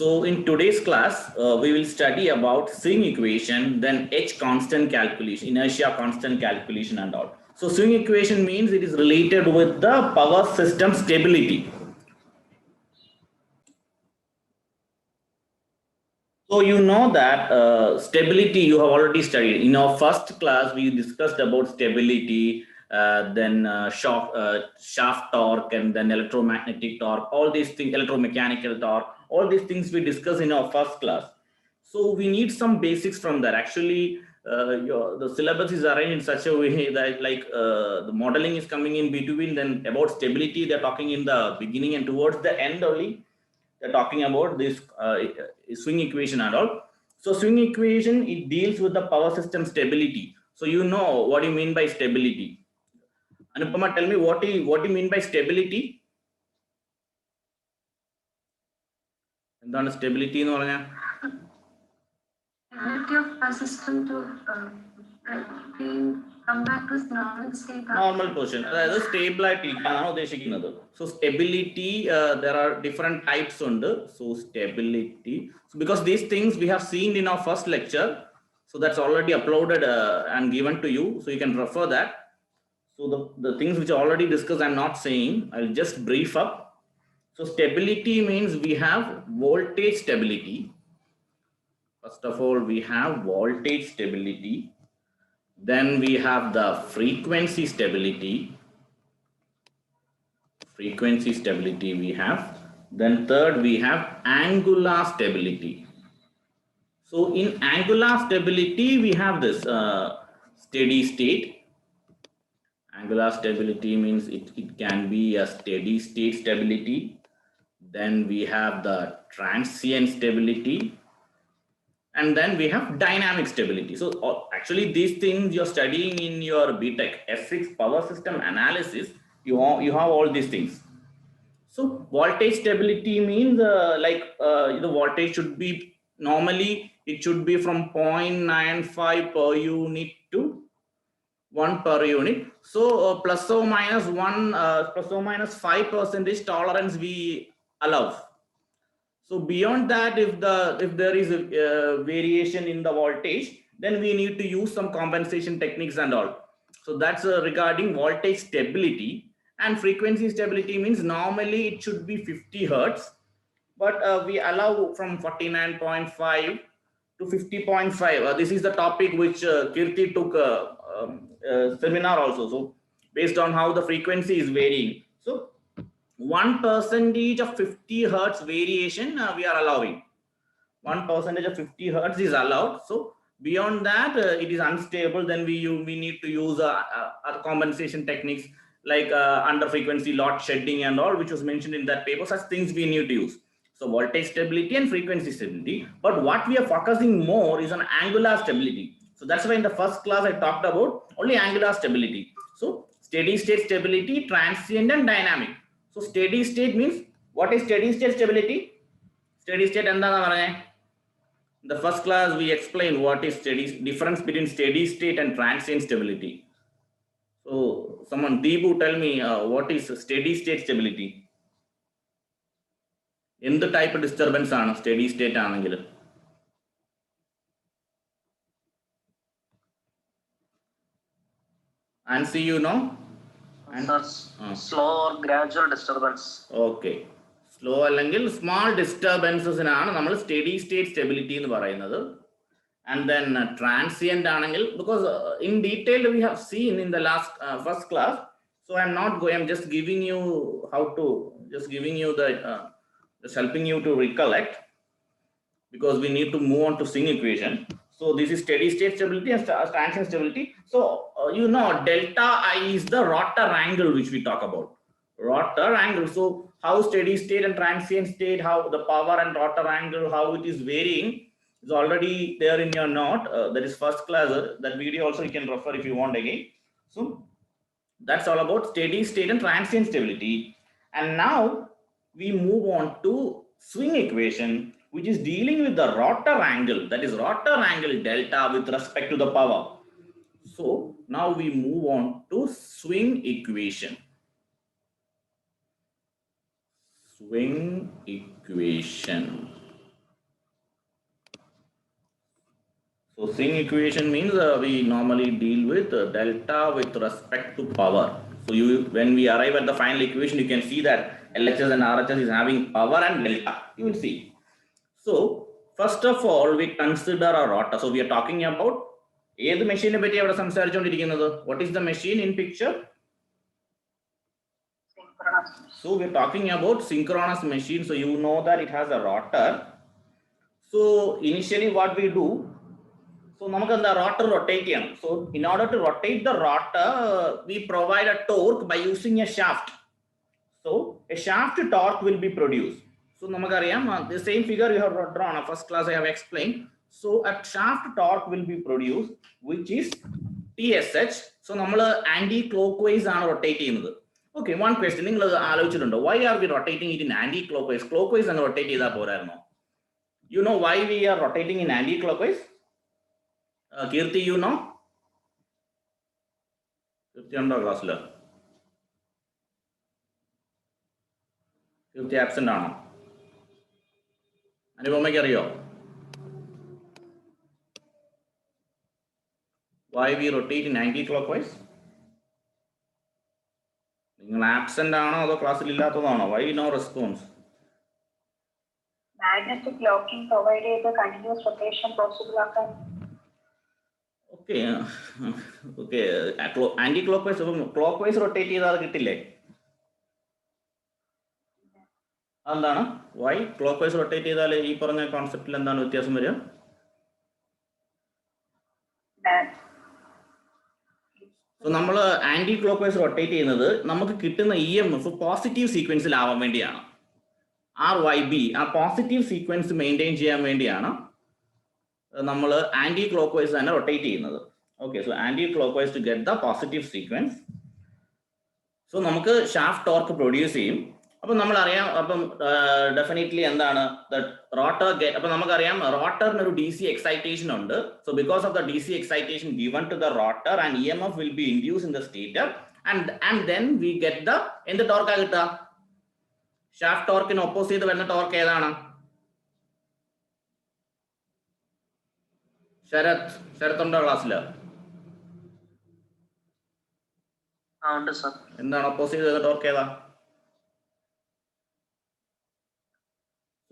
So in today's class, we will study about swing equation, then H constant calculation, inertia constant calculation and all. So swing equation means it is related with the power system stability. So you know that stability you have already studied. In our first class, we discussed about stability, then shaft torque, and then electromagnetic torque, all these things, electromechanical torque, all these things we discussed in our first class. So we need some basics from that. Actually, the syllabus is arranged in such a way that the modeling is coming in between, then about stability, they're talking in the beginning, and towards the end only, they're talking about this swing equation and all. So swing equation, it deals with the power system stability. So you know what you mean by stability. Anupama, tell me what you mean by stability. എന്താണ് stability എന്ന് പറഞ്ഞാൽ? Ability of a system to come back to normal state. Normal position. അതായത് stable ആയിട്ടിരിക്കാനാണ് ഉദ്ദേശിക്കുന്നത്. So stability, there are different types ഉണ്ട്. So stability. So because these things we have seen in our first lecture, so that's already uploaded and given to you. So you can refer that. So the things which are already discussed, I'm not saying. I'll just brief up. So stability means we have voltage stability. First of all, we have voltage stability. Then we have the frequency stability. Frequency stability we have. Then third, we have angular stability. So in angular stability, we have this steady state. Angular stability means it can be a steady state stability. Then we have the transient stability. And then we have dynamic stability. So actually these things you're studying in your BTech S6 power system analysis, you have all these things. So voltage stability means the voltage should be, normally it should be from 0.95 per unit to 1 per unit. So plus or minus 5% tolerance we allow. So beyond that, if there is a variation in the voltage, then we need to use some compensation techniques and all. So that's regarding voltage stability. And frequency stability means normally it should be 50 hertz, but we allow from 49.5 to 50.5. This is the topic which Kirti took seminar also. So based on how the frequency is varying. So 1% of 50 hertz variation we are allowing. 1% of 50 hertz is allowed. So beyond that, it is unstable. Then we need to use compensation techniques like under frequency lot shedding and all, which was mentioned in that paper. Such things we need to use. So voltage stability and frequency stability. But what we are focusing more is on angular stability. So that's why in the first class I talked about only angular stability. So steady state stability, transient and dynamic. So steady state means, what is steady state stability? Steady state endana parane? In the first class we explained what is difference between steady state and transient stability. So someone, Deepu, tell me what is steady state stability? എന്ത് type disturbance ആണ് steady state ആണെങ്കിൽ? Ansi, you know? Slow or gradual disturbance. Okay. Slow അല്ലെങ്കിൽ small disturbances-നാണ് നമ്മൾ steady state stability എന്ന് പറയുന്നത്. And then transient aanengil, because in detail we have seen in the last first class. So I'm not going, I'm just giving you how to, just giving you the just helping you to recollect, because we need to move on to swing equation. So this is steady state stability and transient stability. So you know delta I is the rotor angle which we talk about. Rotor angle. So how steady state and transient state, how the power and rotor angle, how it is varying, is already there in your note. That is first class. That video also you can refer if you want again. So that's all about steady state and transient stability. And now we move on to swing equation, which is dealing with the rotor angle, that is rotor angle delta with respect to the power. So now we move on to swing equation. Swing equation. swing equation means we normally deal with delta with respect to power. So when we arrive at the final equation, you can see that LHS and RHS is having power and delta. You will see. So first of all, we consider a rotor. So we are talking about ഏത് മെഷീനെ പറ്റി അവിടെ സംസാരിച്ചുകൊണ്ടിരിക്കുന്നത്? What is the machine in picture? Synchronous. So we are talking about synchronous machine. So you know that it has a rotor. So initially what we do, so നമുക്ക് എന്താ rotor rotate ചെയ്യണം. So in order to rotate the rotor, we provide a torque by using a shaft. So a shaft torque will be produced. So നമുക്കറിയാം the same figure you have drawn. First class I have explained. So a shaft torque will be produced, which is TSH. So നമ്മൾ anti-clockwise ആണ് rotate ചെയ്യുന്നത്. Okay, one question. നിങ്ങൾ ആലോചിച്ചിട്ടുണ്ടോ? Why are we rotating it in anti-clockwise? Clockwise അങ്ങ് rotate ചെയ്താൽ പോരായിരുന്നോ? You know why we are rotating in anti-clockwise? Kirti, you know? Kirti undo class la. Kirti absent aano? Anupamയ്ക്ക് അറിയോ? Why we rotate in anti-clockwise? നിങ്ങൾ absent ആണോ അതോ ക്ലാസ്സിൽ ഇല്ലാത്തതാണോ? Why no response? Magnetic locking provide the continuous rotation possible ആക്കാൻ. Okay, okay. Anti-clockwise, clockwise rotate ചെയ്താൽ കിട്ടില്ലേ? എന്താണ്? Why clockwise rotate ചെയ്താൽ ഈ പറഞ്ഞ കോൺസെപ്റ്റിൽ എന്താണ് വ്യത്യാസം വരിക? So നമ്മൾ ആന്റി ക്ലോക്ക്വൈസ് റൊട്ടേറ്റ് ചെയ്യുന്നത് നമുക്ക് കിട്ടുന്ന EMF പോസിറ്റീവ് സീക്വൻസിൽ ആവാൻ വേണ്ടിയാണ്. RYB ആ പോസിറ്റീവ് സീക്വൻസ് മെയിൻറ്റെയിൻ ചെയ്യാൻ വേണ്ടിയാണ് നമ്മൾ ആന്റി ക്ലോക്ക്വൈസ് തന്നെ റൊട്ടേറ്റ് ചെയ്യുന്നത്. Okay, so anti clockwise to get the positive sequence. So നമുക്ക് ഷാഫ്റ്റ് ടോർക്ക് പ്രൊഡ്യൂസ് ചെയ്യും. അപ്പം നമ്മൾ അറിയാം, അപ്പം ഡെഫിനറ്റ്ലി എന്താണ് റോട്ടർ ഗെറ്റ്. അപ്പം നമുക്കറിയാം റോട്ടറിന് ഒരു DC എക്സൈറ്റേഷൻ ഉണ്ട്. So because of the DC excitation given to the rotor and EMF will be induce in the stator and then we get the എന്ത് ടോർക്കാ കിട്ടുക? ഷാഫ്റ്റ് ടോർക്കിന് ഒപ്പോസ് ചെയ്ത് വരുന്ന ടോർക്ക് ഏതാണ്? ശരത് ഉണ്ടോ ക്ലാസ്സില്? എന്താണ് ഒപ്പോസ് ചെയ്ത് വരുന്ന ടോർക്ക് ഏതാ?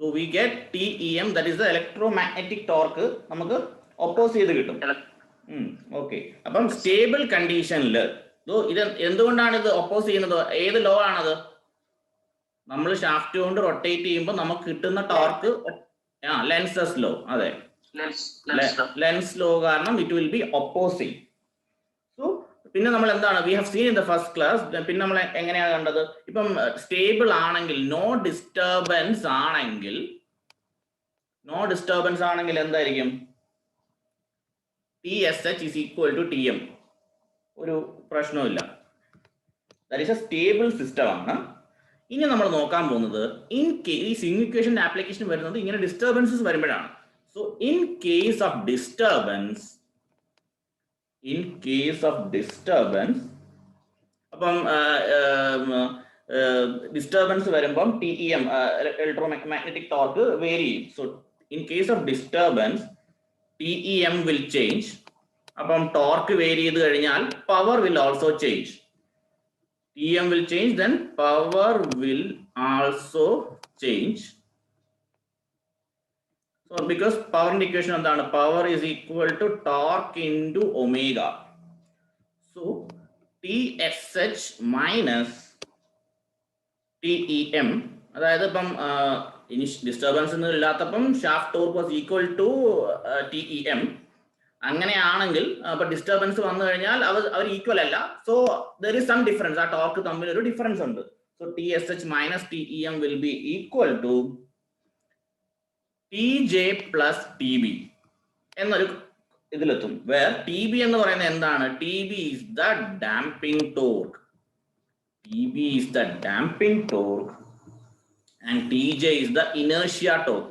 So we get TEM, that is the electromagnetic torque, നമുക്ക് ഒപ്പോസ് ചെയ്ത് കിട്ടും. ഓക്കെ, അപ്പം സ്റ്റേബിൾ കണ്ടീഷനിൽ ഇത് എന്തുകൊണ്ടാണ് ഇത് ഒപ്പോസ് ചെയ്യുന്നത്? ഏത് ലോ ആണത്? നമ്മൾ ഷാഫ്റ്റ് കൊണ്ട് റൊട്ടേറ്റ് ചെയ്യുമ്പോൾ നമുക്ക് കിട്ടുന്ന ടോർക്ക് ലെൻസസ് ലോ. അതെ, ലെൻസ് ലോ കാരണം it will be opposing. So പിന്നെ നമ്മൾ എന്താണ് we have seen in the first class. പിന്നെ നമ്മൾ എങ്ങനെയാണ് കണ്ടത്? ഇപ്പം സ്റ്റേബിൾ ആണെങ്കിൽ, നോ ഡിസ്റ്റർബൻസ് ആണെങ്കിൽ എന്തായിരിക്കും? TSH is equal to TM. ഒരു പ്രശ്നവുമില്ല. That is A stable system ആണ്. ഇനി നമ്മൾ നോക്കാൻ പോകുന്നത് ഈ സ്വിംഗ് ഇക്വേഷന്റെ ആപ്ലിക്കേഷൻ വരുന്നത് ഇങ്ങനെ ഡിസ്റ്റർബൻസസ് വരുമ്പോഴാണ്. So in case of disturbance, അപ്പം ഡിസ്റ്റർബൻസ് വരുമ്പം TEM electromagnetic torque വേരി ചെയ്യും. So in case of disturbance TEM will change. അപ്പം ടോർക്ക് വേരി ചെയ്ത് കഴിഞ്ഞാൽ power will also change. TEM will change, then power will also change. So because power equation എന്താണ്? Power is equal to torque into omega. So TSH minus TEM, അതായത് ഇപ്പം disturbance ഒന്നും ഇല്ലാത്തപ്പം shaft torque was equal to TEM. അങ്ങനെയാണെങ്കിൽ അപ്പൊ disturbance വന്നു കഴിഞ്ഞാൽ അവർ ഈക്വൽ അല്ല. So there is some difference. ആ ടോർക്ക് തമ്മിൽ ഒരു ഡിഫറൻസ് ഉണ്ട്. So TSH minus TEM will be equal to TJ plus TB എന്നൊരു ഇതിലെത്തും. വേർ TB എന്ന് പറയുന്നത് എന്താണ്? TB is the damping torque. TB is the damping torque and TJ is the inertia torque.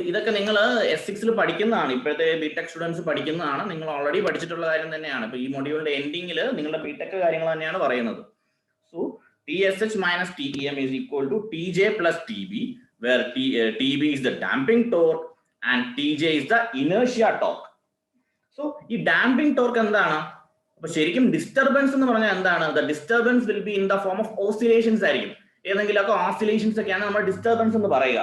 ഇതൊക്കെ നിങ്ങൾ S6 പഠിക്കുന്നതാണ്. ഇപ്പോഴത്തെ BTech students പഠിക്കുന്നതാണ്. നിങ്ങൾ ഓൾറെഡി പഠിച്ചിട്ടുള്ള കാര്യം തന്നെയാണ്. ഇപ്പൊ ഈ മൊഡ്യൂളിന്റെ എൻഡിങ്ങിൽ നിങ്ങളുടെ ബിടെക് കാര്യങ്ങൾ തന്നെയാണ് പറയുന്നത്. So TSH minus TEM is equal to TJ plus TB, where TB is the damping torque and TJ is the inertia torque. So ഈ ഡാമ്പിംഗ് ടോർക്ക് എന്താണ്? അപ്പൊ ശരിക്കും ഡിസ്റ്റർബൻസ് എന്ന് പറഞ്ഞാൽ എന്താണ്? The disturbance will be in the form of oscillations ആയിരിക്കും. ഏതെങ്കിലുമൊക്കെ oscillations ഒക്കെയാണ് നമ്മൾ ഡിസ്റ്റർബൻസ് എന്ന് പറയുക.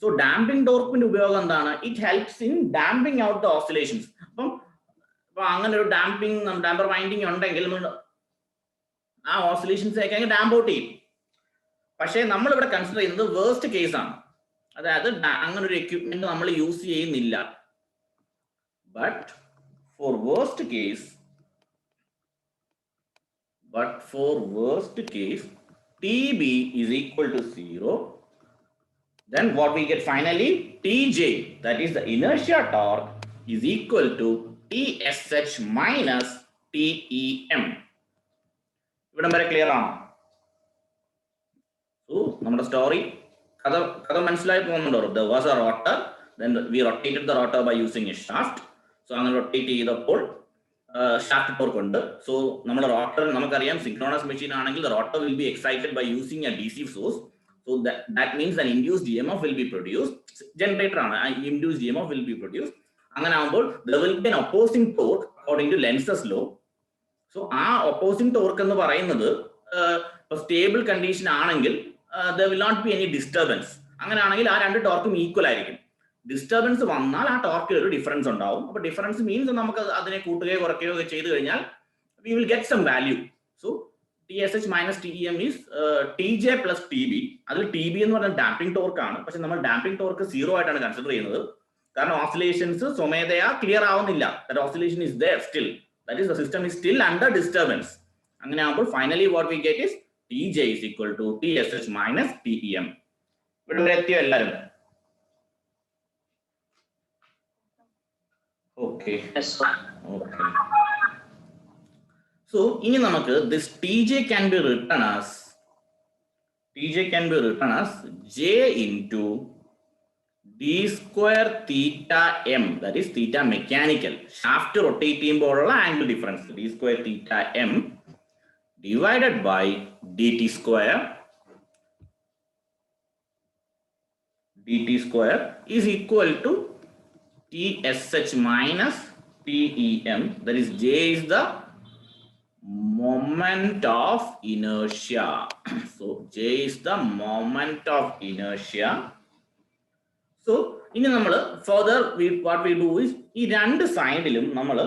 സോ ഡാമ്പിംഗ് ടോർക്കിന്റെ ഉപയോഗം എന്താണ്? It helps in damping out the oscillations. അപ്പം അങ്ങനെ ഒരു ഡാമ്പർ വൈൻഡിങ് ഉണ്ടെങ്കിൽ ആ ഓസിലേഷൻസ് ഒക്കെ ഡാമ്പ് ഔട്ട് ചെയ്യും. പക്ഷേ നമ്മൾ ഇവിടെ കൺസിഡർ ചെയ്യുന്നത് വേർസ്റ്റ് കേസ് ആണ്. അതായത് അങ്ങനെ ഒരു എക്യുപ്മെന്റ് നമ്മൾ യൂസ് ചെയ്യുന്നില്ല. But for worst case TB is equal to 0, then what we get finally, TJ, that is the inertia torque, is equal to TSH minus TEM. ഇവിടം വരെ ക്ലിയർ ആണോ? സോ നമ്മുടെ സ്റ്റോറി കഥ മനസ്സിലായി പോകുന്നുണ്ടോ? There was a rotor, then we rotated the rotor by using a shaft. So അങ്ങനെ rotate ചെയ്തപ്പോൾ shaft torque ഉണ്ട്. സോ നമ്മൾ റോട്ടർ നമുക്കറിയാം, സിൻക്രോണസ് മെഷീൻ ആണെങ്കിൽ rotor will be excited by using a DC source. So that means an induced EMF will be produced. Generator ആണ്, induced EMF will be produced. അങ്ങനെ ആകുമ്പോൾ there will be an opposing torque according to Lenz's law. So ആ opposing torque എന്ന് പറയുന്നത് stable condition ആണെങ്കിൽ there will not be any disturbance. അങ്ങനെയാണെങ്കിൽ ആ രണ്ട് ടോർക്കും ഈക്വൽ ആയിരിക്കും. ഡിസ്റ്റർബൻസ് വന്നാൽ ആ ടോർക്കിൽ ഒരു ഡിഫറൻസ് ഉണ്ടാവും. അപ്പൊ ഡിഫറൻസ് മീൻസ് നമുക്ക് അതിനെ കൂട്ടുകയോ കുറയ്ക്കുകയോ ഒക്കെ ചെയ്തു കഴിഞ്ഞാൽ we will get some value. So TSH minus TEM is TJ plus TB. അതിൽ TB എന്ന് പറഞ്ഞാൽ ഡാമ്പിംഗ് ടോർക്ക് ആണ്. പക്ഷെ നമ്മൾ ഡാമ്പിംഗ് ടോർക്ക് 0 ആയിട്ടാണ് കൺസിഡർ ചെയ്യുന്നത്. കാരണം ഓസിലേഷൻസ് സ്വമേധയാ ക്ലിയർ ആവുന്നില്ല. That oscillation is there still. That is, the system is still under disturbance. അങ്ങനെ ആകുമ്പോൾ finally what we get is TJ is equal to TSH minus TEM. ഇവിടെ വരെ എത്തിയോ എല്ലാവരും? Okay. Yes, sir. Okay. So ഇനി നമുക്ക് this TJ can be written as J into d square theta m, that is theta mechanical, shaft rotate ചെയ്യുമ്പോഴുള്ള angle difference d square theta m divided by dt square is equal to TSH minus TEM, that is J is the moment of inertia. So J is the moment of inertia. So ഇനി നമ്മൾ further what we do is ഈ രണ്ട് സൈഡിലും നമ്മൾ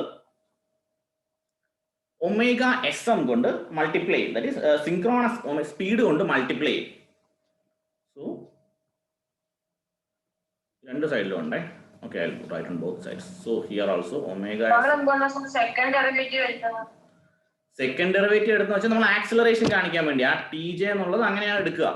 omega SM കൊണ്ട് multiply ചെയ്യും. that is synchronous speed കൊണ്ട് multiply ചെയ്യും. സോ രണ്ട് സൈഡിലും ഉണ്ടേ. Okay, I'll write on both sides. So here also omega. second derivative എടുത്തെന്ന് വെച്ചാൽ നമ്മൾ ആക്സിലറേഷൻ കാണിക്കാൻ വേണ്ടി ആ TJ എന്നുള്ളത് അങ്ങനെയാണ് എടുക്കുക.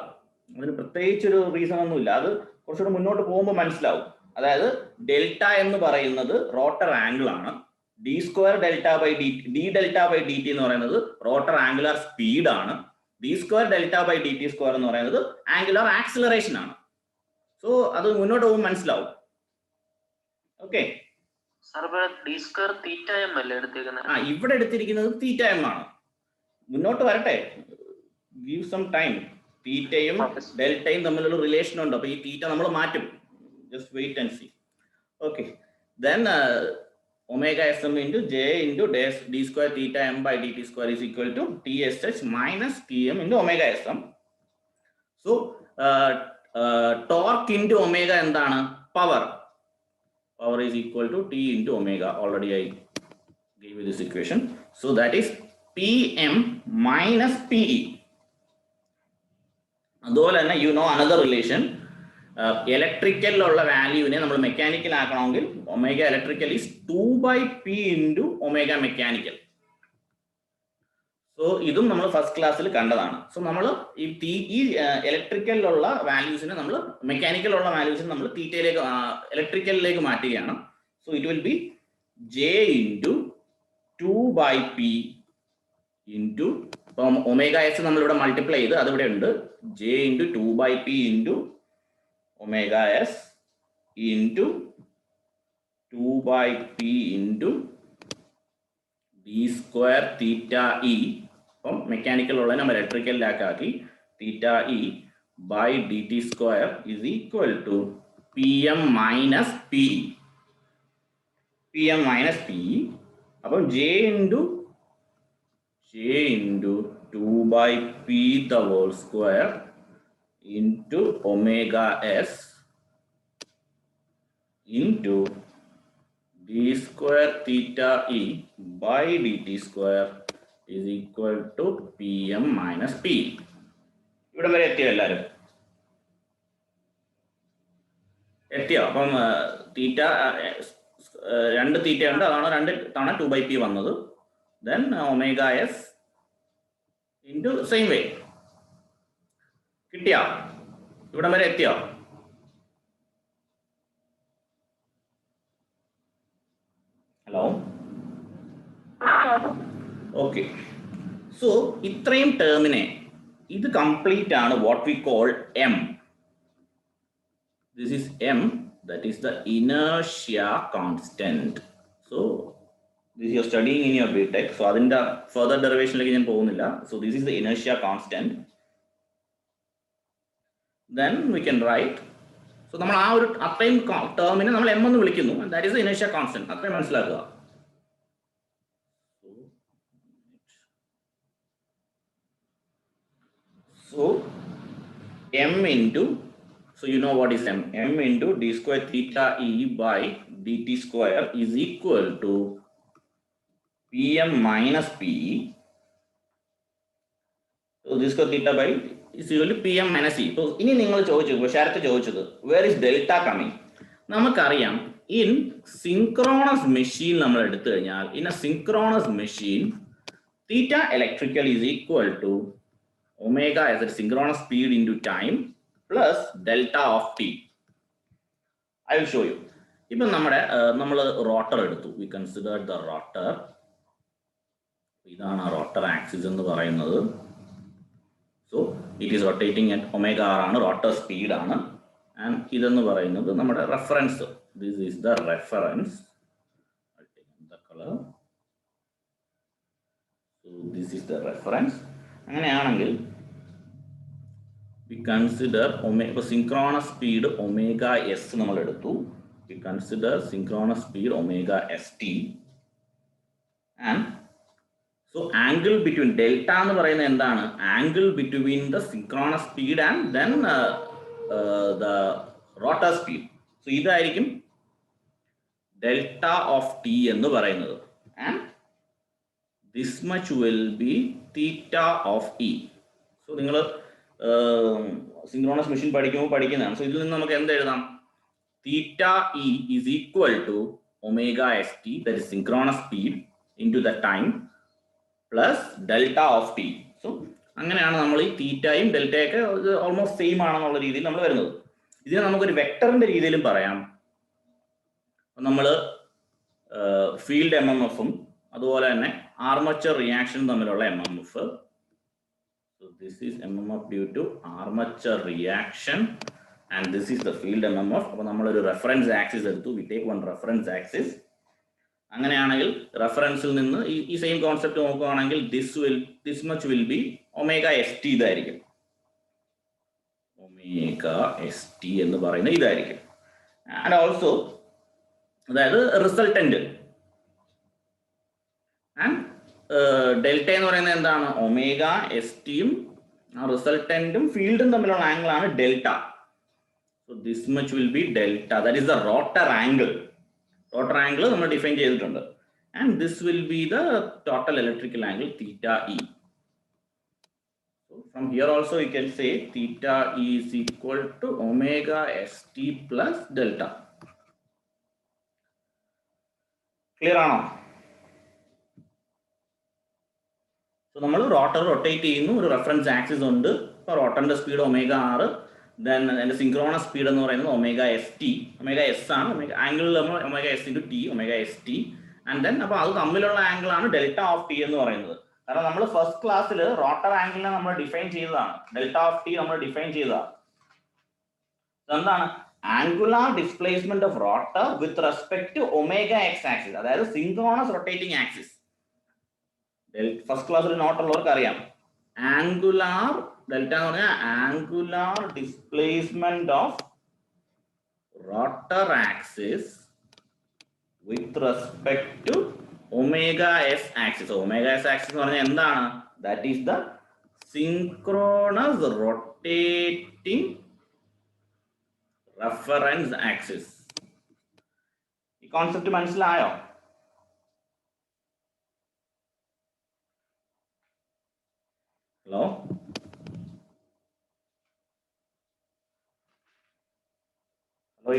അതിന് പ്രത്യേകിച്ച് ഒരു റീസൺ ഒന്നുമില്ല. അത് കുറച്ചുകൂടെ മുന്നോട്ട് പോകുമ്പോൾ മനസ്സിലാവും. അതായത് ഡെൽറ്റ എന്ന് പറയുന്നത് റോട്ടർ ആംഗിൾ ആണ്. d square delta by dt, d delta by dt എന്ന് പറയുന്നത് റോട്ടർ ആംഗുലർ സ്പീഡ് ആണ്. d square delta by dt square എന്ന് പറയുന്നത് ആംഗുലർ ആക്സിലറേഷൻ ആണ്. സോ അത് മുന്നോട്ട് പോകുമ്പോൾ മനസ്സിലാവും. ഓക്കെ, ഇവിടെ എടുത്തിരിക്കുന്നത് തീറ്റ എം ആണ്. മുന്നോട്ട് വരട്ടെ, ഗീവ് സം ടൈം. തീറ്റയും ഡെൽറ്റയും തമ്മിലുള്ള റിലേഷൻ ഉണ്ട്. അപ്പൊ ഈ തീറ്റ നമ്മൾ മാറ്റും. Just wait and see. Okay, then omega sm into j into d square theta m by dt square is equal to TSH minus Tm into omega sm. So torque into omega എന്താണ്? Power is equal to T into omega. Already I gave you this equation. So that is Pm minus Pe. അതുപോലെ തന്നെ you know another relation. Electrical ഉള്ള വാല്യൂവിനെ നമ്മൾ mechanical ആക്കണമെങ്കിൽ omega electrical is 2/p into omega mechanical. So ഇതും നമ്മൾ first ക്ലാസ്സിൽ കണ്ടതാണ്. സോ നമ്മൾ ഈ ഇലക്ട്രിക്കലിലുള്ള വാല്യൂസിനെ നമ്മൾ മെക്കാനിക്കലുള്ള വാല്യൂസിനെ നമ്മൾ തീറ്റയിലേക്ക് ഇലക്ട്രിക്കലിലേക്ക് മാറ്റുകയാണ്. So it will be j into 2/p into omega S നമ്മളിവിടെ മൾട്ടിപ്ലൈ ചെയ്ത് അതിവിടെ ഉണ്ട്. j into 2/p into omega s into 2/p into d square theta e. അപ്പം മെക്കാനിക്കൽ ഉള്ള നമ്മൾ ഇലക്ട്രിക്കലിലാക്കി theta e by dt square is equal to Pm minus Pe. P Pm minus P. അപ്പം J into 2 by P the whole square into omega S into d square theta E by dt square is equal to Pm minus P. ഇവിടെ വരെ എത്തിയോ എല്ലാവരും? എത്തിയോ? അപ്പം തീറ്റ 2 തീറ്റ ഉണ്ട്, അതാണ് 2 തവണ 2 by P വന്നത്. Then omega S into same way. കിട്ടിയോ? ഇവിടെ വരെ എത്തിയോ? Hello, okay. സോ ഇത്രയും ടേമിനെ ഇത് കംപ്ലീറ്റ് ആണ് what we call M. This is M, that is the inertia constant. So this you are studying in your BTech, so അതിന്റെ further derivation ലേക്ക് ഞാൻ പോകുന്നില്ല. So this is the inertia constant. Then we can write, so നമ്മൾ ആ ഒരു അത്രയും ടേമിനെ നമ്മൾ m എന്ന് വിളിക്കുന്നു, and that is the inertia constant. അത്രയും മനസ്സിലാക്കുക. So m into, so you know what is m into d square theta E by dt square is equal to Pm minus P. So this square theta by is equal to Pm minus E. So ഇനി നിങ്ങൾ ചോദിച്ചു, ശരത്ത് ചോദിച്ചത്, where is delta coming? നമുക്കറിയാം, in synchronous machine നമ്മൾ എടുത്തു കഴിഞ്ഞാൽ, in a synchronous machine theta electrical is equal to omega as a synchronous speed into time plus delta of t. I will show you. ഇപ്പം നമ്മൾ rotor എടുത്തു, we considered the rotor. ഇതാണ് rotor axis എന്ന് പറയുന്നത്. So it is rotating at omega R ആണ്, rotor speed ആണ്. And ഇതെന്ന് പറയുന്നത് നമ്മുടെ reference. This is the reference. So this is the reference. അങ്ങനെയാണെങ്കിൽ we consider synchronous speed omega S നമ്മൾ എടുത്തു. We consider synchronous speed omega S T. And so angle between delta എന്ന് പറയുന്നത് എന്താണ്? Angle between the synchronous speed and then the rotor speed. So ഇതായിരിക്കും delta of t എന്ന് പറയുന്നത്. And this much will be theta of E. So നിങ്ങൾ synchronous machine പഠിക്കുമ്പോൾ പഠിക്കുന്നതാണ്. So ഇതിൽ നിന്ന് നമുക്ക് എന്ത് എഴുതാം? Theta E is equal to omega st, that is synchronous speed into the time plus delta of T. So അങ്ങനെയാണ് നമ്മൾ ഈ തീറ്റയും ഡെൽറ്റയൊക്കെ ഓൾമോസ്റ്റ് സെയിം ആണെന്നുള്ള രീതിയിൽ നമ്മൾ വരുന്നത്. ഇതിനെ നമുക്കൊരു വെക്ടറിന്റെ രീതിയിലും പറയാം. നമ്മൾ ഫീൽഡ് എം എം എഫും അതുപോലെ തന്നെ ആർമച്ചർ റിയാക്ഷനും തമ്മിലുള്ള M M F. So this is M M F due to armature reaction and this is the field M M F. അപ്പോൾ നമ്മളൊരു റെഫറൻസ് ആക്സിസ് എടുത്തു, we take one reference axis. അങ്ങനെയാണെങ്കിൽ റെഫറൻസിൽ നിന്ന് ഈ സെയിം കോൺസെപ്റ്റ് നോക്കുകയാണെങ്കിൽ this much will be omega S T. ഇതായിരിക്കും omega S T എന്ന് പറയുന്നത് ഇതായിരിക്കും. ആൻഡ് ഓൾസോ അതായത് റിസൾട്ടന്റ്. ആൻഡ് ഡെൽറ്റ എന്ന് പറയുന്നത് എന്താണ്? ഒമേഗ എസ് ടിയും റിസൾട്ടന്റും ഫീൽഡും തമ്മിലുള്ള ആംഗിൾ ആണ് delta. So this much will be delta, that is the rotor angle. Rotor angle നമ്മൾ ഡിഫൈൻ ചെയ്തിട്ടുണ്ട്. And this will be the total electrical angle theta E. From here also you can say theta E is equal to omega S T plus delta. Clear ആണോ? So നമ്മൾ rotor rotate ചെയ്യുന്നു, ഒരു reference axis ഉണ്ട്. ഇപ്പോൾ റോട്ടറിന്റെ speed omega R. Then അതിന്റെ synchronous speed എന്ന് പറയുന്നത് omega S T. Omega S ആണ്, angle omega S into T, omega S T. And then അപ്പോൾ അത് തമ്മിലുള്ള ആംഗിൾ ആണ് ഡെൽറ്റ ഓഫ് ടി എന്ന് പറയുന്നത്. കാരണം നമ്മൾ ഫസ്റ്റ് ക്ലാസ്സിൽ റോട്ടർ ആംഗിളിനെ നമ്മൾ ഡിഫൈൻ ചെയ്തതാണ്. ഡെൽറ്റ ഓഫ് ടി നമ്മൾ ഡിഫൈൻ ചെയ്തതാണ്. എന്താണ്? Angular displacement of rotor with respect to omega X axis, അതായത് സിൻക്രോണസ് റൊട്ടേറ്റിംഗ് ആക്സിസ്. ഫസ്റ്റ് ക്ലാസ്സിൽ നോട്ടുള്ളവർക്ക് അറിയാം, ആംഗുലാർ ഡെൽറ്റ എന്ന് പറഞ്ഞാൽ angular displacement of rotor axis with respect to omega s axis. So omega s axis എന്ന് പറഞ്ഞാൽ എന്താണ്? That is the synchronous rotating reference axis. ഈ കോൺസെപ്റ്റ് മനസ്സിലായോ? ഹലോ,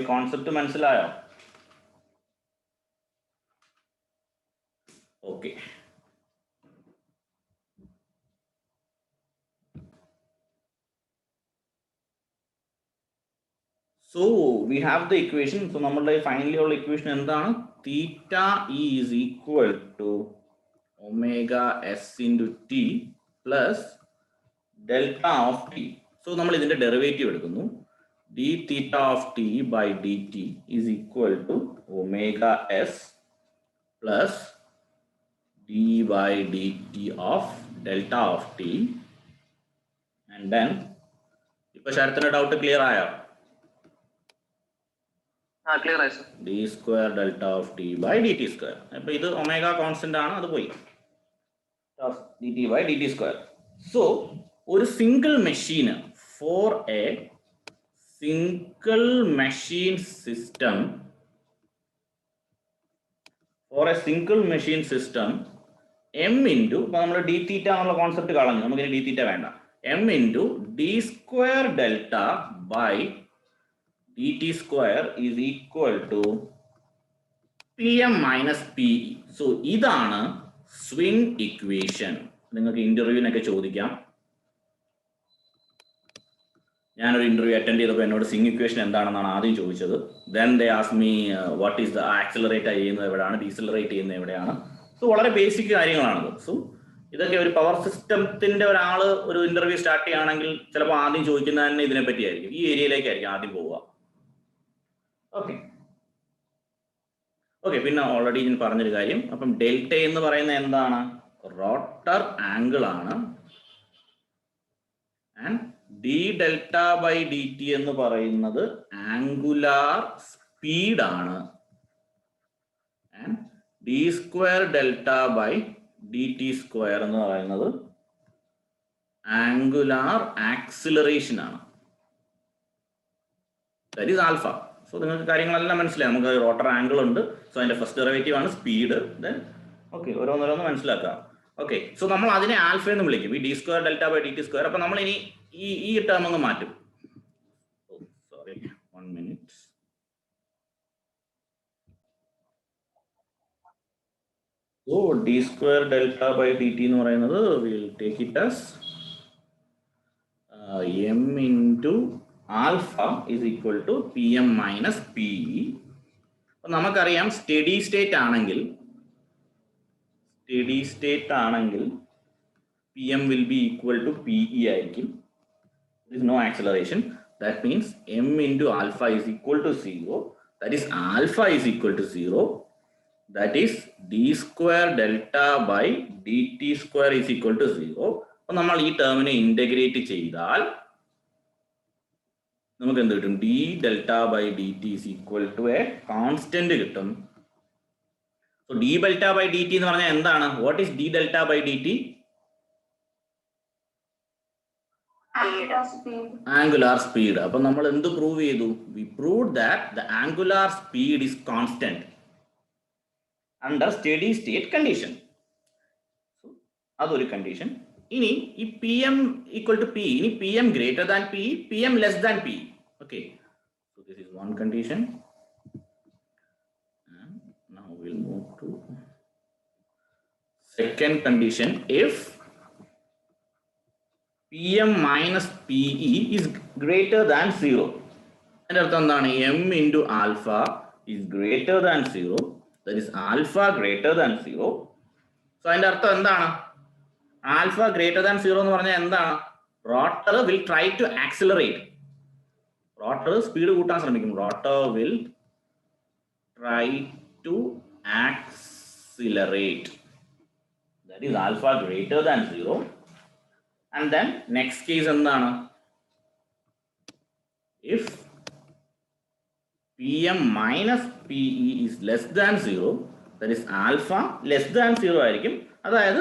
ഈ കോൺസെപ്റ്റ് മനസ്സിലായോ? Okay. So we have the equation. So നമ്മളുടെ finally ഉള്ള equation എന്താണ്? തീറ്റ is equal to omega s into t plus delta of t. So നമ്മൾ ഇതിന്റെ derivative എടുക്കുന്നു. d theta of t by dt is equal to omega s plus d by dt of delta of t. And then ഇപ്പൊ ശരത്തിന്റെ doubt clear ആയോ? Clear ആയി sir. d square delta of t by dt square. അപ്പൊ ഇത് omega constant ആണ്, അത് പോയി dt by dt square. So ഒരു single മെഷീന് for a single machine system, for a single machine system, m into നമ്മൾ d theta എന്നുള്ള concept കളഞ്ഞു, നമുക്ക് d theta വേണ്ട, m into d square delta by dt square is equal to pm minus pe. So ഇതാണ് swing equation. നിങ്ങൾക്ക് ഇന്റർവ്യൂവിനൊക്കെ ചോദിക്കാം. ഞാനൊരു interview attend ചെയ്തപ്പോൾ എന്നോട് സ്വിംഗ് ഇക്വേഷൻ എന്താണെന്നാണ് ആദ്യം ചോദിച്ചത്. Then they ask me what is the accelerate ചെയ്യുന്നത് എവിടെയാണ്, ഡീസിലറേറ്റ് ചെയ്യുന്നത് എവിടെയാണ്. സോ വളരെ ബേസിക് കാര്യങ്ങളാണത്. സോ ഇതൊക്കെ ഒരു പവർ സിസ്റ്റത്തിന്റെ ഒരാൾ ഒരു ഇന്റർവ്യൂ സ്റ്റാർട്ട് ചെയ്യുകയാണെങ്കിൽ ചിലപ്പോൾ ആദ്യം ചോദിക്കുന്നത് തന്നെ ഇതിനെ പറ്റിയായിരിക്കും, ഈ ഏരിയയിലേക്കായിരിക്കും ആദ്യം പോവുക. ഓക്കെ ഓക്കെ പിന്നെ ഓൾറെഡി ഞാൻ പറഞ്ഞൊരു കാര്യം, അപ്പം ഡെൽറ്റ എന്ന് പറയുന്നത് എന്താണ്? റോട്ടർ ആംഗിൾ ആണ്. And D delta by D T എന്ന് പറയുന്നത് ആംഗുലാർ സ്പീഡ് ആണ്. And D square delta by D T square എന്ന് പറയുന്നത് ആംഗുലാർ ആക്സിലറേഷൻ ആണ്. That is alpha. സോ നിങ്ങൾക്ക് കാര്യങ്ങളെല്ലാം മനസ്സിലായി. നമുക്ക് റോട്ടർ ആംഗിൾ ഉണ്ട്, സോ അതിന്റെ ഫസ്റ്റ് ഡെറിവേറ്റീവ് ആണ് സ്പീഡ്. ദെൻ ഓക്കെ ഓരോന്നോരോന്ന് മനസ്സിലാക്കാം. ഓക്കെ സോ നമ്മൾ അതിനെ ആൽഫ എന്ന് വിളിക്കും, ഈ D square delta by D T square. അപ്പൊ നമ്മൾ ഇനി ഈ ടേം അങ്ങ് മാറ്റും. Sorry 1 minute. So d square delta by dt എന്ന് പറയുന്നത് we'll take it as m into alpha is equal to pm minus pe. അപ്പോൾ നമുക്കറിയാം സ്റ്റഡി സ്റ്റേറ്റ് ആണെങ്കിൽ pm will be equal to pe ആയിരിക്കും. There is no acceleration. That means m into alpha is equal to 0. That is alpha is equal to 0. That is d square delta by dt square is equal to 0. അപ്പോൾ നമ്മൾ ഈ ടേമിനെ integrate ചെയ്താൽ നമുക്ക് എന്ത് കിട്ടും? d delta by dt is equal to a constant കിട്ടും. So d delta by dt എന്ന് പറഞ്ഞാൽ എന്താണ്? What is d delta by dt? Angular speed. അപ്പോൾ നമ്മൾ എന്ത് പ്രൂവ് ചെയ്തു? We proved that the angular speed is constant under steady state condition. So അതൊരു condition. ഇനി ഈ pm equal to p, ഇനി pm greater than p, pm less than p. Okay, so this is one condition. And now we'll move to second condition. If pm minus pe is greater than 0, അതിന്റെ അർത്ഥം എന്താണ്? m into alpha is greater than 0. That is alpha greater than 0. So അതിന്റെ അർത്ഥം എന്താണ്? Alpha greater than 0 എന്ന് പറഞ്ഞാൽ എന്താണ്? Rotor will try to accelerate. Rotor speed കൂട്ടാൻ ശ്രമിക്കും. Rotor will try to accelerate. That is alpha greater than 0. And then next case എന്താണ്? If pm minus PE is less than 0, that is alpha less than 0 ആയിരിക്കും, അതായത്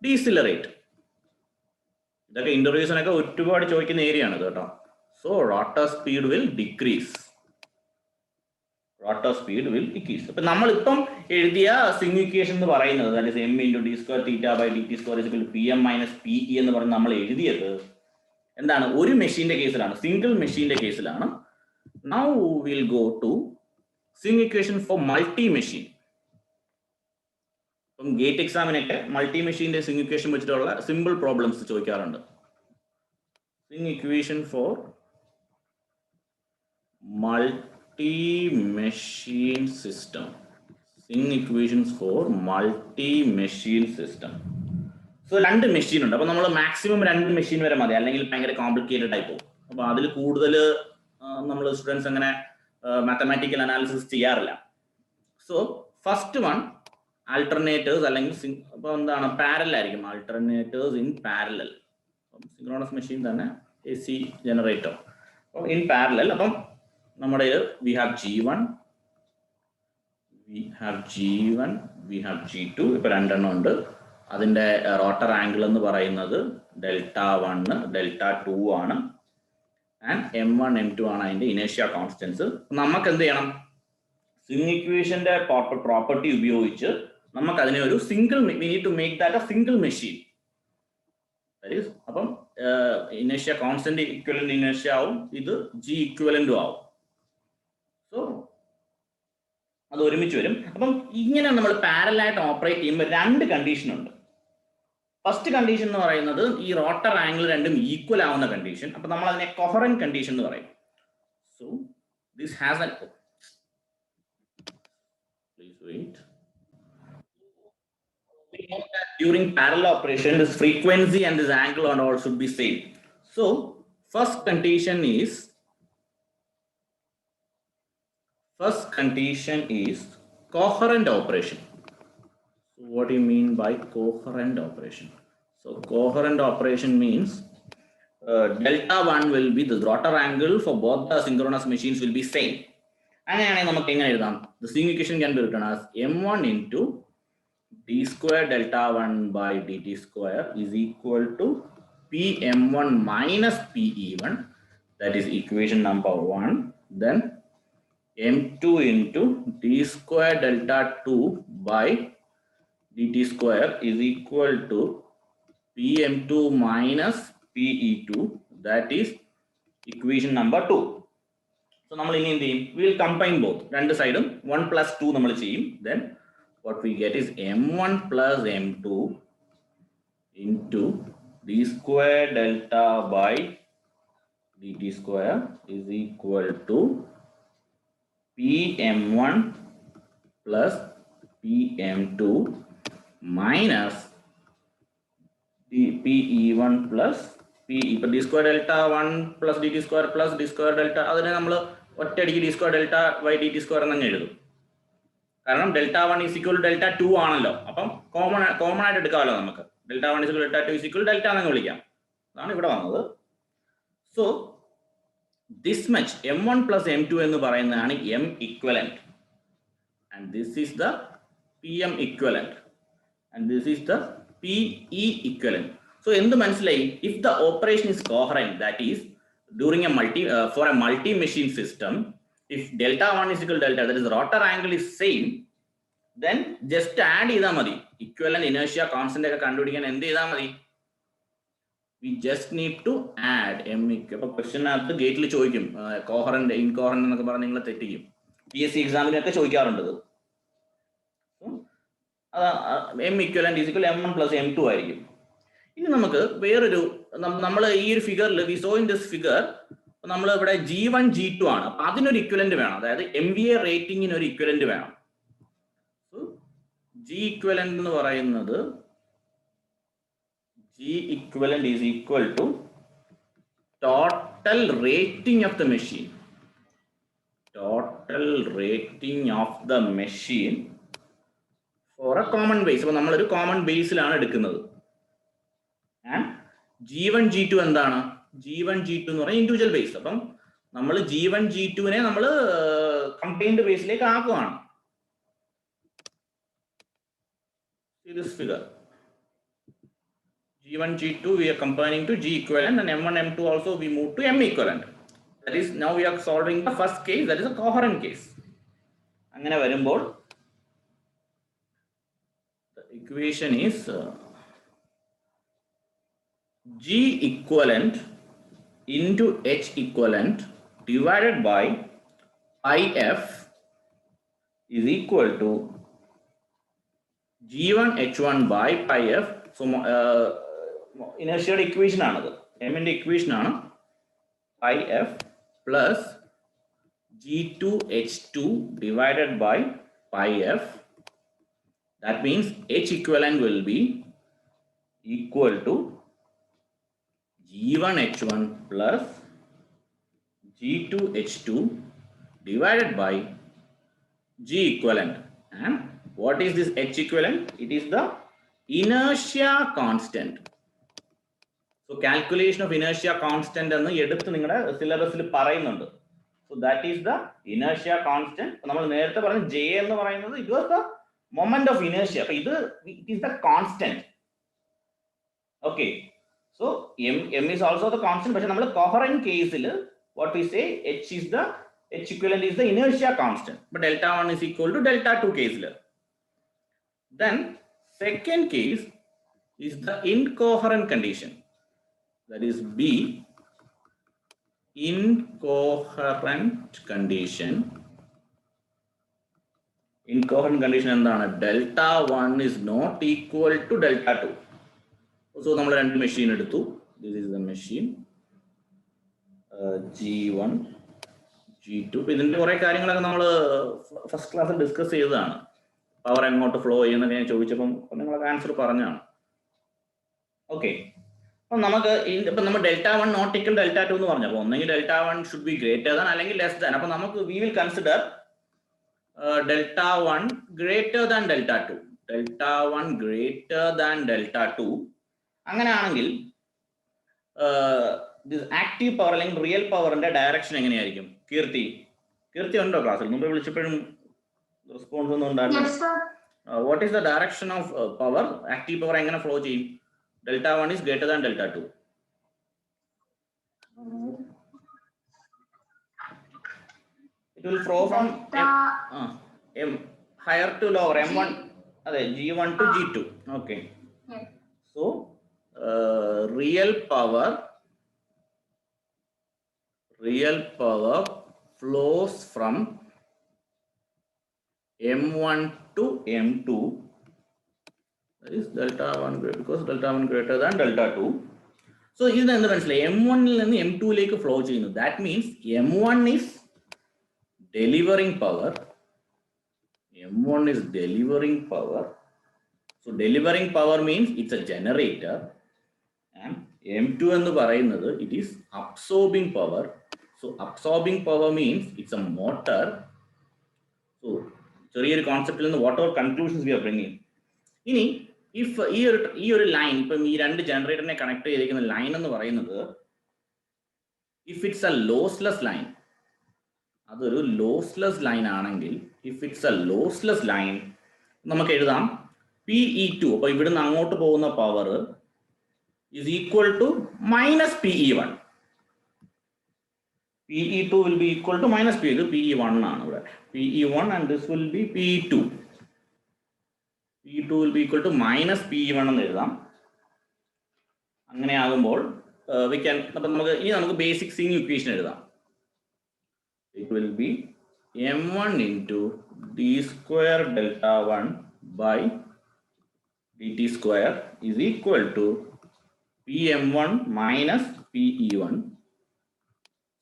decelerate. ഇതൊക്കെ ഇന്റർവ്യൂസിനൊക്കെ ഒരുപാട് ചോദിക്കുന്ന area ആണ് കേട്ടോ. So rotor speed will decrease. Rotor speed will decrease. അപ്പൊ നമ്മളിപ്പം എഴുതിയ സ്വിംഗ് ഇക്വേഷൻ എന്ന് പറയുന്നത് that is m × d² θ/dt² PM - PE എന്ന് പറഞ്ഞ് നമ്മൾ എഴുതിയത് എന്താണ്? ഒരു മെഷീന്റെ കേസിലാണ്, സിംഗിൾ മെഷീന്റെ കേസിലാണ്. Now will go to swing equation for multi machine. ഇപ്പം ഗേറ്റ് എക്സാമിനൊക്കെ മൾട്ടി മെഷീന്റെ സ്വിംഗ് ഇക്വേഷൻ വെച്ചിട്ടുള്ള സിമ്പിൾ പ്രോബ്ലംസ് ചോദിക്കാറുണ്ട്. Swing equation for multi-machine system. Swing equations for multi-machine system. So രണ്ട് മെഷീൻ ഉണ്ട്. അപ്പൊ നമ്മൾ മാക്സിമം 2 മെഷീൻ വരെ മതി, അല്ലെങ്കിൽ ഭയങ്കര കോംപ്ലിക്കേറ്റഡ് ആയി പോകും. അപ്പൊ അതിൽ കൂടുതൽ നമ്മൾ സ്റ്റുഡൻസ് അങ്ങനെ മാത്തമാറ്റിക്കൽ അനാലിസിസ് ചെയ്യാറില്ല. സോ ഫസ്റ്റ് വൺ ആൾട്ടർനേറ്റേഴ്സ്, അല്ലെങ്കിൽ അപ്പൊ എന്താണ്, പാരലൽ ആയിരിക്കും. ആൾട്ടർനേറ്റേഴ്സ് ഇൻ പാരലൽ. സിങ്ക്രോണസ് മെഷീൻ തന്നെ AC ജനറേറ്റർ ഇൻ പാരലൽ. അപ്പം നമ്മുടെ we have G1, we have G2. ഇപ്പൊ 2 ഉണ്ട്. അതിന്റെ റോട്ടർ ആംഗിൾ എന്ന് പറയുന്നത് Δ1 Δ2 ആണ്. ആൻഡ് M1 M2 ആണ് അതിന്റെ ഇനേഷ്യ കോൺസ്റ്റൻസ്. നമുക്ക് എന്ത് ചെയ്യണം? സ്വിംഗ് ഇക്വേഷന്റെ പ്രോപ്പർട്ടി ഉപയോഗിച്ച് നമുക്ക് അതിനെ ഒരു single, we need to make that a single machine. അപ്പം ഇനേഷ്യ കോൺസ്റ്റന്റ് ഇക്വലന്റ് ഇനേഷ്യ ആവും, ഇത് G ഇക്വലന്റും ആവും. സോ അത് ഒരുമിച്ച് വരും. അപ്പം ഇങ്ങനെ നമ്മൾ പാരലൽ ആയിട്ട് ഓപ്പറേറ്റ് ചെയ്യുമ്പോൾ 2 കണ്ടീഷൻ ഉണ്ട്. ഫസ്റ്റ് കണ്ടീഷൻ എന്ന് പറയുന്നത് ഈ റോട്ടർ ആംഗിൾ രണ്ടും ഈക്വൽ ആവുന്ന കണ്ടീഷൻ. അപ്പൊ നമ്മൾ അതിനെ കൊഹറന്റ് കണ്ടീഷൻ എന്ന് പറയും. So this has an, please wait. During parallel operation, this frequency and this angle and all should be same. So first condition is coherent operation. So what do you mean by coherent operation? So coherent operation means Δ1 will be the rotor angle for both the synchronous machines will be same. അങ്ങനെയാണെങ്കിൽ നമുക്ക് എങ്ങനെ എഴുതാം? The swing equation can be written as M1 into d² Δ1/dt² is equal to PM1 minus PE1. That is equation number 1. Then M2 into d² Δ2/dt² is equal to PM2 minus PE2. That is equation number 2. So നമ്മൾ ഇനി എന്ത് ചെയ്യും? We will combine both. രണ്ട് സൈഡും 1 plus 2 നമ്മൾ ചെയ്യും. Then what we get is M1 plus M2 into d² Δ/dt² is equal to PM1 plus PM2 minus PE1 plus PE. ഇപ്പൊ d² Δ1 plus dt² plus d² Δ, അതിനെ നമ്മൾ ഒറ്റയടിക്ക് d² Δ/dt² എന്ന് എഴുതും. കാരണം Δ1 is equal to Δ2 ആണല്ലോ. അപ്പം common ആയിട്ട് എടുക്കാമല്ലോ നമുക്ക്. Δ1 is equal to Δ2 is equal to Δ എന്നങ്ങ് വിളിക്കാം. അതാണ് ഇവിടെ വന്നത്. So this much M1 plus M2 എന്ന് പറയുന്നതാണ് M equivalent. And this is the PM equivalent. And this is the PE equivalent. So എന്ത് മനസ്സിലായി? If the operation is coherent, that is during a for a multi-machine system, if Δ1 is equal to Δ, that is the rotor angle is same, then just add ചെയ്താൽ മതി. Equivalent inertia constant ഒക്കെ കണ്ടുപിടിക്കാൻ എന്ത് ചെയ്താൽ മതി? We just need to add M. അപ്പൊ ക്വസ്റ്റ്യനകത്ത് ഗേറ്റിൽ ചോദിക്കും കോഹറന്റ് ഇൻകോഹറന്റ് എന്നൊക്കെ പറഞ്ഞ് നിങ്ങളെ തെറ്റിക്കും. PSC എക്സാമിനൊക്കെ ചോദിക്കാറുണ്ട്. M equivalent is equal to M1 plus M2 ആയിരിക്കും. ഇനി നമുക്ക് വേറൊരു, നമ്മൾ ഈ ഒരു ഫിഗറിൽ we saw in this figure നമ്മൾ ഇവിടെ G1 G2 ആണ്. അപ്പൊ അതിനൊരു ഇക്വലന്റ് വേണം, അതായത് MVA റേറ്റിംഗിന് ഒരു ഇക്വലന്റ് വേണം. G equivalent എന്ന് പറയുന്നത് G equivalent is equal to total rating of the machine. Total rating of the machine for a common base. അപ്പൊ നമ്മളൊരു കോമൺ ബേസിലാണ് എടുക്കുന്നത്. G1 G2 എന്താണ്? G1 G2 എന്ന് പറഞ്ഞാൽ ഇൻഡിവിജ്വൽ ബേസ്. അപ്പം നമ്മൾ G1 G2 നമ്മൾ കണ്ടെയ്ൻഡ് ബേസിലേക്ക് ആക്കുകയാണ്. See this figure. G1 G2 we are comparing to G equivalent, and M1 M2 also we move to M equivalent. That is, now we are solving the first case, that is a coherent case. അങ്ങനെ വരുമ്പോൾ the equation is G equivalent into H equivalent divided by IF is equal to G1 H1 by pi f. So inertial equation ആണത്. M ന്റെ equation ആണ് pi f plus G2 H2 divided by pi f. That means H equivalent will be equal to G1 H1 plus G2 H2 divided by G equivalent. And what is this H equivalent? It is the inertia constant. So calculation of inertia constant എന്ന് എടുത്ത് നിങ്ങളുടെ സിലബസിൽ പറയുന്നുണ്ട്. So that is the inertia constant. നമ്മൾ നേരത്തെ പറഞ്ഞ J എന്ന് പറയുന്നത് it was the moment of inertia. അപ്പോൾ ഇത് it is the constant. Okay. So M is also the constant. പക്ഷെ നമ്മൾ coherent കേസിൽ what we say H equivalent is the inertia constant. But delta 1 is equal to delta 2 കേസിൽ. Then second case is the incoherent condition. That is B, incoherent condition. Incoherent condition എന്താണ്? Delta 1 is not equal to delta 2. So നമ്മൾ രണ്ട് machine എടുത്തു. This is the machine G1 G2. ഇതിന്റെ കുറെ കാര്യങ്ങളൊക്കെ നമ്മൾ first ക്ലാസ്സിൽ ഡിസ്കസ് ചെയ്തതാണ്. പവർ എങ്ങോട്ട് ഫ്ലോ ചെയ്യുന്നൊക്കെ ഞാൻ ചോദിച്ചപ്പം നിങ്ങളൊക്കെ ആൻസർ പറഞ്ഞാണ്. ഓക്കെ, അപ്പം നമുക്ക് ഇപ്പം നമ്മൾ ഡെൽറ്റ 1 നോട്ട് ഈക്വൽ ഡെൽറ്റ 2 എന്ന് പറഞ്ഞപ്പോൾ ഒന്നെങ്കിൽ delta 1 should be greater than അല്ലെങ്കിൽ ലെസ് ദാൻ. അപ്പം നമുക്ക് we will consider delta 1 greater than delta 2. Delta 1 greater than delta 2 അങ്ങനെയാണെങ്കിൽ ആക്റ്റീവ് പവർ അല്ലെങ്കിൽ റിയൽ പവറിന്റെ ഡയറക്ഷൻ എങ്ങനെയായിരിക്കും? കീർത്തി ഉണ്ടോ ക്ലാസ്സിൽ? മുമ്പ് വിളിച്ചപ്പോഴും റെസ്പോൺസ് ഒന്നും ഉണ്ടായിരുന്നു. What is the direction of power? Active power എങ്ങനെ ഫ്ലോ ചെയ്യും? Delta 1 is greater than delta 2. It will flow from M higher to lower, M1 G1 to G2. Okay. Yes. So real power flows from M1 to M2. That is delta 1 because delta 1 greater than delta 2. So ഇത് എന്താ മനസ്സിലായി? M1 ൽ നിന്ന് M2 ലേക്ക് flow ചെയ്യുന്നു. That means M1 is delivering power. M1 is delivering power. So delivering power means it's a generator. And M2 എന്ന് പറയുന്നത് it is absorbing power. So absorbing power means it's a motor. So ചെറിയൊരു കോൺസെപ്റ്റിൽ നിന്ന് whatever conclusions we are bringing. ഇനി if ഈ ഒരു line ഇപ്പം ഈ രണ്ട് ജനറേറ്ററിനെ കണക്ട് ചെയ്തിരിക്കുന്ന ലൈൻ എന്ന് പറയുന്നത് if it's A lossless line, അതൊരു ലോസ്ലെസ് ലൈൻ ആണെങ്കിൽ, if it's A lossless line നമുക്ക് എഴുതാം PE2. അപ്പൊ ഇവിടുന്ന് അങ്ങോട്ട് പോകുന്ന power is equal to minus PE1. PE2 will be equal to minus PE2. PE1 ആണ് ഇവിടെ. PE1 and this will be PE2. PE2 will be equal to minus PE1 എന്ന് എഴുതാം. അങ്ങനെ ആകുമ്പോൾ we can നമുക്ക് ബേസിക് സിംഗ് ഇക്വേഷൻ എഴുതാം. It will be M1 into d square delta 1 by dt square is equal to PM1 minus PE1.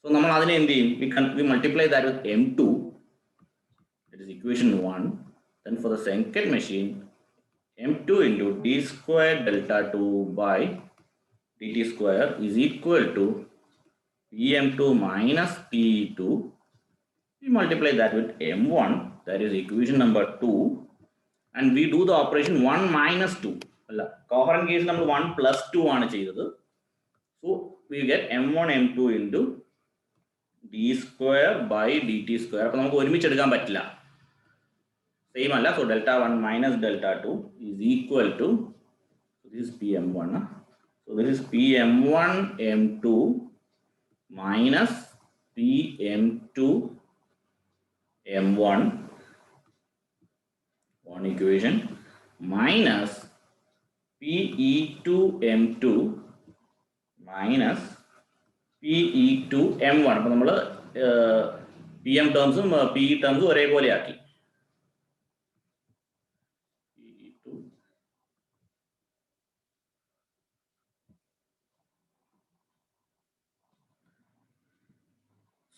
So നമ്മൾ അതിനെ എന്ത് ചെയ്യും? We multiply that with M2. That is equation 1. Then for the second machine, M2 into d square delta 2 by dt square is equal to PM2 minus PE2. We multiply that with M1. That is equation number 2. And we do the operation 1 minus 2. Coherent case number 1 plus 2 ആണ് ചെയ്തത്. So we get M1 M2 into D square by D T square. അപ്പൊ നമുക്ക് ഒരുമിച്ച് എടുക്കാൻ പറ്റില്ല, same അല്ല. So delta 1 minus delta 2 is equal to this P M 1. So this is P M 1 M 2 minus P M 2 M 1, one equation, minus PE2 M2 minus PE2 M1. അപ്പോൾ നമ്മൾ P M ടേംസും P E ടേംസും ഒരേപോലെ ആക്കി.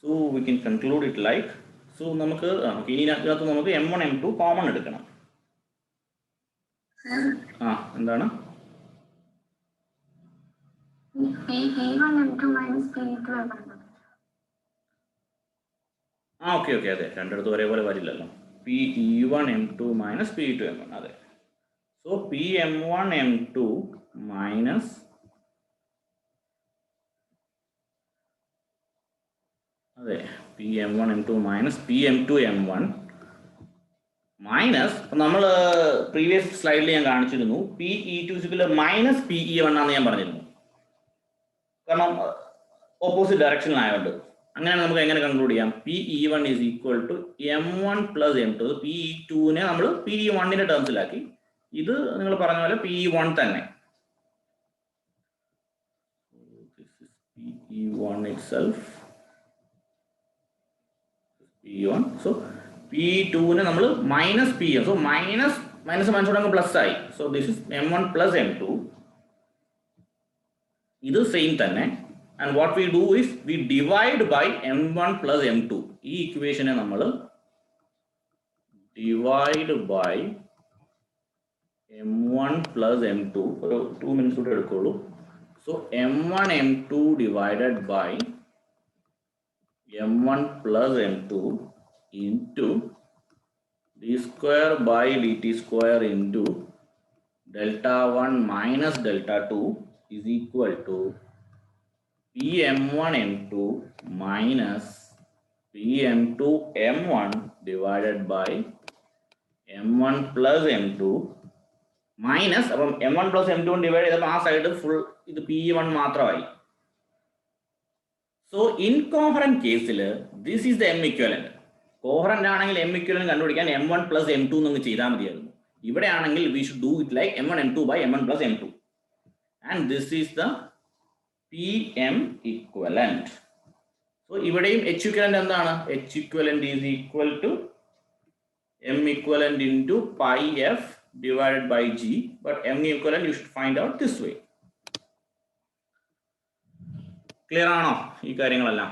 So we can conclude it like, so നമുക്ക് ഇതിനകത്ത് നമുക്ക് M1 M2 common എടുക്കണം. എന്താണ് P1 M2 minus P2 M1. Okay അതെ, രണ്ടിടത്തും ഒരേപോലെ വരില്ലല്ലോ. PE1 M2 minus PE2 M1. അതെ. സോ PM1 M2 മൈനസ് അതെ PM1 M2 minus PM2 M1 minus, നമ്മൾ പ്രീവിയസ് സ്ലൈഡിൽ ഞാൻ കാണിച്ചിരുന്നു PE2 മൈനസ് PE1 ആണെന്ന് ഞാൻ പറഞ്ഞിരുന്നു. കാരണം ഓപ്പോസിറ്റ് ഡയറക്ഷനിലായതുകൊണ്ട്. അങ്ങനെ നമുക്ക് എങ്ങനെ കൺക്ലൂഡ് ചെയ്യാം? PE1 is equal to M1 plus M2. PE2നെ നമ്മൾ PE1ന്റെ ടേംസിലാക്കി. ഇത് നിങ്ങൾ പറഞ്ഞ പോലെ PE1 തന്നെ. PE1 itself. PE1. സോ P2നെ നമ്മൾ മൈനസ് PM. സോ മൈനസ് മൈനസോടെ പ്ലസ് ആയി. So this is M1 plus M2. ഇത് സെയിം തന്നെ. And what we do is we divide by M1 plus M2. ഈ ഇക്വേഷനെ നമ്മൾ divide by M1 plus M2. ഒരു 2 minutes കൂടെ എടുക്കുള്ളൂ. So M1 M2 divided by M1 plus M2 into d square by dt square into delta 1 minus delta 2 is equal to PM1 M2 minus PM2 M1 divided by M1 plus M2 minus, അപ്പം M1 plus M2 divide ചെയ്തപ്പോൾ ആ side full ഇത് PE1 മാത്രമായി. So ഇൻകോഹറന്റ് കേസിൽ this is the M equivalent. Coherent ആണെങ്കിൽ M equivalent കണ്ടുപിടിക്കാൻ M1 plus M2 എന്ന് ചെയ്താൽ മതിയായിരുന്നു. ഇവിടെ ആണെങ്കിൽ we should do it like M1 M2 by M1 plus M2, and this is the PM equivalent. So ഇവിടെയും H equivalent എന്താണ്? H equivalent is equal to M equivalent into pi F divided by G, but M equivalent you should find out this way. Clear ആണോ ഈ കാര്യങ്ങളെല്ലാം?